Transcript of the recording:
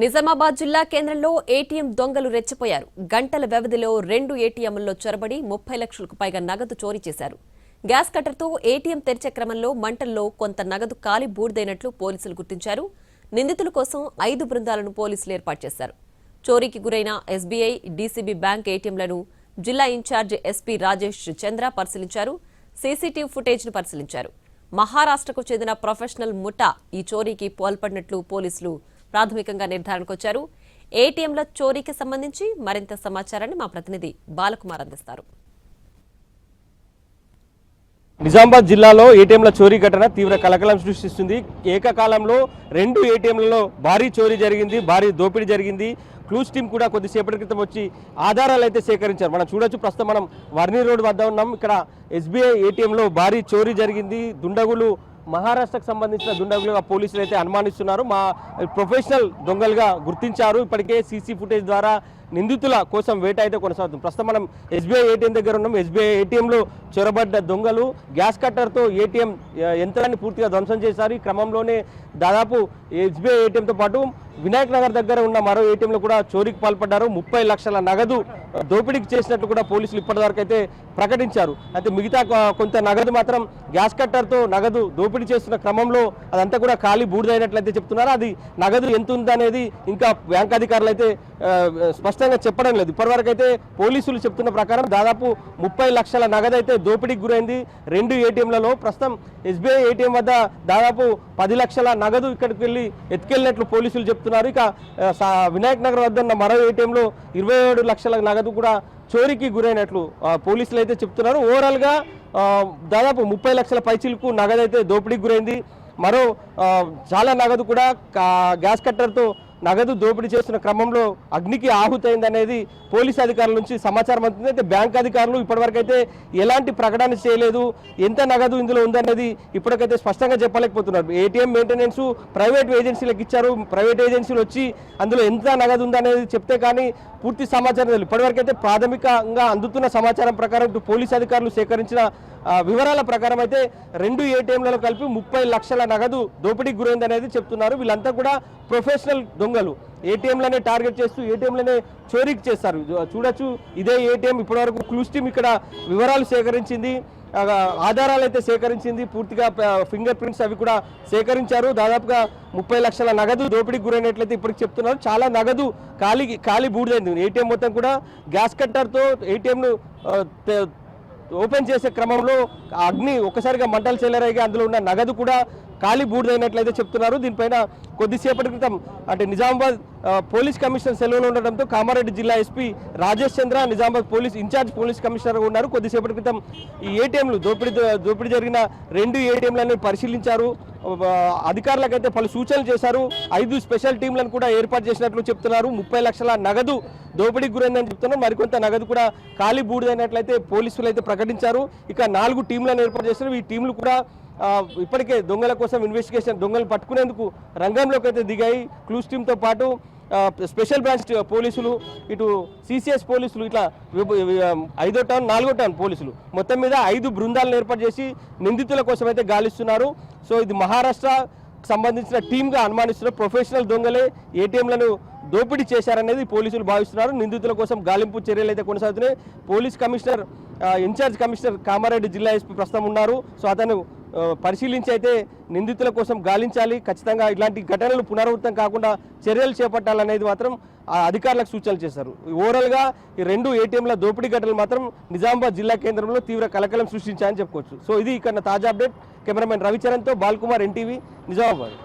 నిజామాబాద్ జిల్లా కేంద్రంలో ఏటీఎం దొంగలు రెచ్చిపోయారు. గంటల వ్యవధిలో 2 ఏటీఎంల్లో చొరబడి 30 లక్షలకు పైగా నగదు చోరీ చేశారు. గ్యాస్ కట్టర్తో ఏటీఎం తెరిచే క్రమంలో మంటల్లో కొంత నగదు కాలి బూడిదైనట్లు పోలీసులు గుర్తించారు. నిందితుల కోసం 5 బృందాలను పోలీసులు ఏర్పాటు చేశారు. చోరీకి గురైన ఎస్బీఐ, డీసీబీ బ్యాంక్ ఏటీఎంలను జిల్లా ఇన్ఛార్జ్ ఎస్పీ రాజేష్ చంద్ర పరిశీలించారు. సీసీటీవీ ఫుటేజ్ను పరిశీలించారు. మహారాష్ట్రకు చెందిన ప్రొఫెషనల్ ముఠా ఈ చోరీకి పాల్పడినట్లు పోలీసులు ప్రాథమికంగా నిర్ధారణకొచ్చారు. ఏటీఎంల చోరీకి సంబంధించి మరింత సమాచారాన్ని మా ప్రతినిధి బాలకుమార్ అందిస్తారు. నిజామాబాద్ జిల్లాలో ఏటీఎంల చోరీ ఘటన తీవ్ర కలకలం సృష్టిస్తుంది. ఏకకాలంలో 2 ఏటీఎంలలో భారీ చోరీ జరిగింది, భారీ దోపిడీ జరిగింది. క్లూస్ టీం కూడా కొద్దిసేపటి క్రితం వచ్చి ఆధారాలు అయితే సేకరించారు. మనం చూడొచ్చు, ప్రస్తుతం మనం వర్ణి రోడ్ వద్ద ఉన్నాం. ఇక్కడ ఎస్బీఐ ఏటీఎంలో భారీ చోరీ జరిగింది. దుండగులు మహారాష్ట్రకు సంబంధించిన దుండగులుగా పోలీసులు అయితే అనుమానిస్తున్నారు. మా ప్రొఫెషనల్ దొంగలుగా గుర్తించారు. ఇప్పటికే సీసీ ఫుటేజ్ ద్వారా నిందితుల కోసం వేట అయితే కొనసాగుతుంది. ప్రస్తుతం మనం ఎస్బీఐ ఏటీఎం దగ్గర ఉన్నాం. ఎస్బీఐ ఏటీఎంలో చొరబడ్డ దొంగలు గ్యాస్ కట్టర్తో ఏటీఎం యంత్రాన్ని పూర్తిగా ధ్వంసం చేశారు. ఈ క్రమంలోనే దాదాపు ఎస్బీఐ ఏటీఎంతో పాటు వినాయక్ నగర్ దగ్గర ఉన్న మరో ఏటీఎంలో కూడా చోరీకి పాల్పడ్డారు. 30 లక్షల నగదు దోపిడీకి చేసినట్లు కూడా పోలీసులు ఇప్పటివరకు అయితే ప్రకటించారు. అయితే మిగతా కొంత నగదు మాత్రం గ్యాస్ కట్టర్తో నగదు దోపిడీ చేస్తున్న క్రమంలో అదంతా కూడా ఖాళీ బూడిదైనట్లయితే చెప్తున్నారు. అది నగదు ఎంత ఉందనేది ఇంకా బ్యాంక్ అధికారులు అయితే స్పష్టంగా చెప్పడం లేదు. ఇప్పటివరకు అయితే పోలీసులు చెప్తున్న ప్రకారం దాదాపు 30 లక్షల నగదు అయితే దోపిడీకి గురైంది 2 ఏటీఎంలలో. ప్రస్తుతం ఎస్బీఐ ఏటీఎం వద్ద దాదాపు 10 లక్షల నగదు ఇక్కడికి వెళ్ళి ఎత్తుకెళ్ళినట్లు పోలీసులు చెప్తున్నారు. ఇక వినాయక్ నగర్ వద్ద ఉన్న మరో ఏటీఎంలో 27 లక్షల నగదు కూడా చోరీకి గురైనట్లు పోలీసులు అయితే చెప్తున్నారు. ఓవరాల్గా దాదాపు 30 లక్షల పైచిలకు నగదు అయితే దోపిడీకి గురైంది. మరో చాలా నగదు కూడా గ్యాస్ కట్టర్తో నగదు దోపిడీ చేస్తున్న క్రమంలో అగ్నికి ఆహుతైందనేది పోలీసు అధికారుల నుంచి సమాచారం అందుతుంది. అయితే బ్యాంక్ అధికారులు ఇప్పటివరకు అయితే ఎలాంటి ప్రకటన చేయలేదు. ఎంత నగదు ఇందులో ఉందనేది ఇప్పటికైతే స్పష్టంగా చెప్పలేకపోతున్నారు. ఏటీఎం మెయింటెనెన్స్ ప్రైవేట్ ఏజెన్సీలకు ఇచ్చారు. ప్రైవేట్ ఏజెన్సీలు వచ్చి అందులో ఎంత నగదు ఉందనేది చెప్తే కానీ పూర్తి సమాచారం లేదు. ఇప్పటివరకు అయితే ప్రాథమికంగా అందుతున్న సమాచారం ప్రకారం ఇటు పోలీసు అధికారులు సేకరించిన వివరాల ప్రకారం అయితే 2 ఏటీఎంలలో కలిపి 30 లక్షల నగదు దోపిడీకి గురైంది అనేది చెప్తున్నారు. వీళ్ళంతా కూడా ప్రొఫెషనల్ దొంగలు. ఏటీఎంలనే టార్గెట్ చేస్తూ ఏటీఎంలనే చోరీకి చేస్తారు. చూడొచ్చు, ఇదే ఏటీఎం ఇప్పటివరకు క్లూస్ టీం ఇక్కడ వివరాలు సేకరించింది, ఆధారాలు అయితే సేకరించింది. పూర్తిగా ఫింగర్ ప్రింట్స్ అవి కూడా సేకరించారు. దాదాపుగా 30 లక్షల నగదు దోపిడీకి గురైనట్లయితే ఇప్పటికి చెప్తున్నారు. చాలా నగదు ఖాళీ బూడిదైంది. ఏటీఎం మొత్తం కూడా గ్యాస్ కట్టర్తో ఏటీఎంను ఓపెన్ చేసే క్రమంలో అగ్ని ఒక్కసారిగా మంటలు చెలరేగి అందులో ఉన్న నగదు కూడా ఖాళీ బూడిదైనట్లయితే చెప్తున్నారు. దీనిపైన కొద్దిసేపటి క్రితం అంటే నిజామాబాద్ పోలీస్ కమిషనర్ సెలవులో ఉండడంతో కామారెడ్డి జిల్లా ఎస్పీ రాజేష్ చంద్ర నిజామాబాద్ పోలీస్ ఇన్ఛార్జ్ పోలీస్ కమిషనర్గా ఉన్నారు. కొద్దిసేపటి క్రితం ఈ ఏటీఎంలు దోపిడీ జరిగిన 2 ఏటీఎంలను పరిశీలించారు. అధికారులకైతే పలు సూచనలు చేశారు. 5 స్పెషల్ టీంలను కూడా ఏర్పాటు చేసినట్లు చెప్తున్నారు. 30 లక్షల నగదు దోపిడీకి గురైందని చెప్తున్నారు. మరికొంత నగదు కూడా ఖాళీ బూడిదైనట్లయితే పోలీసులు అయితే ప్రకటించారు. ఇక 4 టీంలను ఏర్పాటు చేశారు. ఈ టీంలు కూడా ఇప్పటికే దొంగల కోసం ఇన్వెస్టిగేషన్, దొంగలు పట్టుకునేందుకు రంగంలోకి అయితే దిగాయి. క్లూస్ టీంతో పాటు స్పెషల్ బ్రాంచ్ పోలీసులు, ఇటు సిసిఎస్ పోలీసులు, ఇట్లా 5వ టౌన్ 4వ టౌన్ పోలీసులు మొత్తం మీద 5 బృందాలను ఏర్పాటు చేసి నిందితుల కోసం అయితే గాలిస్తున్నారు. సో ఇది మహారాష్ట్ర సంబంధించిన టీమ్గా అనుమానిస్తున్నారు. ప్రొఫెషనల్ దొంగలే ఏటీఎంలను దోపిడీ చేశారనేది పోలీసులు భావిస్తున్నారు. నిందితుల కోసం గాలింపు చర్యలు అయితే కొనసాగుతున్నాయి. Police commissioner in-charge commissioner Kamareddy జిల్లా ఎస్పీ ప్రస్తుతం ఉన్నారు. సో అతను పరిశీలించి అయితే నిందితుల కోసం గాలించాలి. ఖచ్చితంగా ఇలాంటి ఘటనలు పునరావృతం కాకుండా చర్యలు చేపట్టాలనేది మాత్రం అధికారులకు సూచనలు చేశారు. ఓవరాల్గా ఈ 2 ఏటీఎంల దోపిడీ ఘటనలు మాత్రం నిజామాబాద్ జిల్లా కేంద్రంలో తీవ్ర కలకలం సృష్టించాయని చెప్పుకోవచ్చు. సో ఇది ఇక్కడ తాజా అప్డేట్. కెమెరామెన్ రవిచరణ్తో బాల్కుమార్, ఎన్టీవీ, నిజామాబాద్.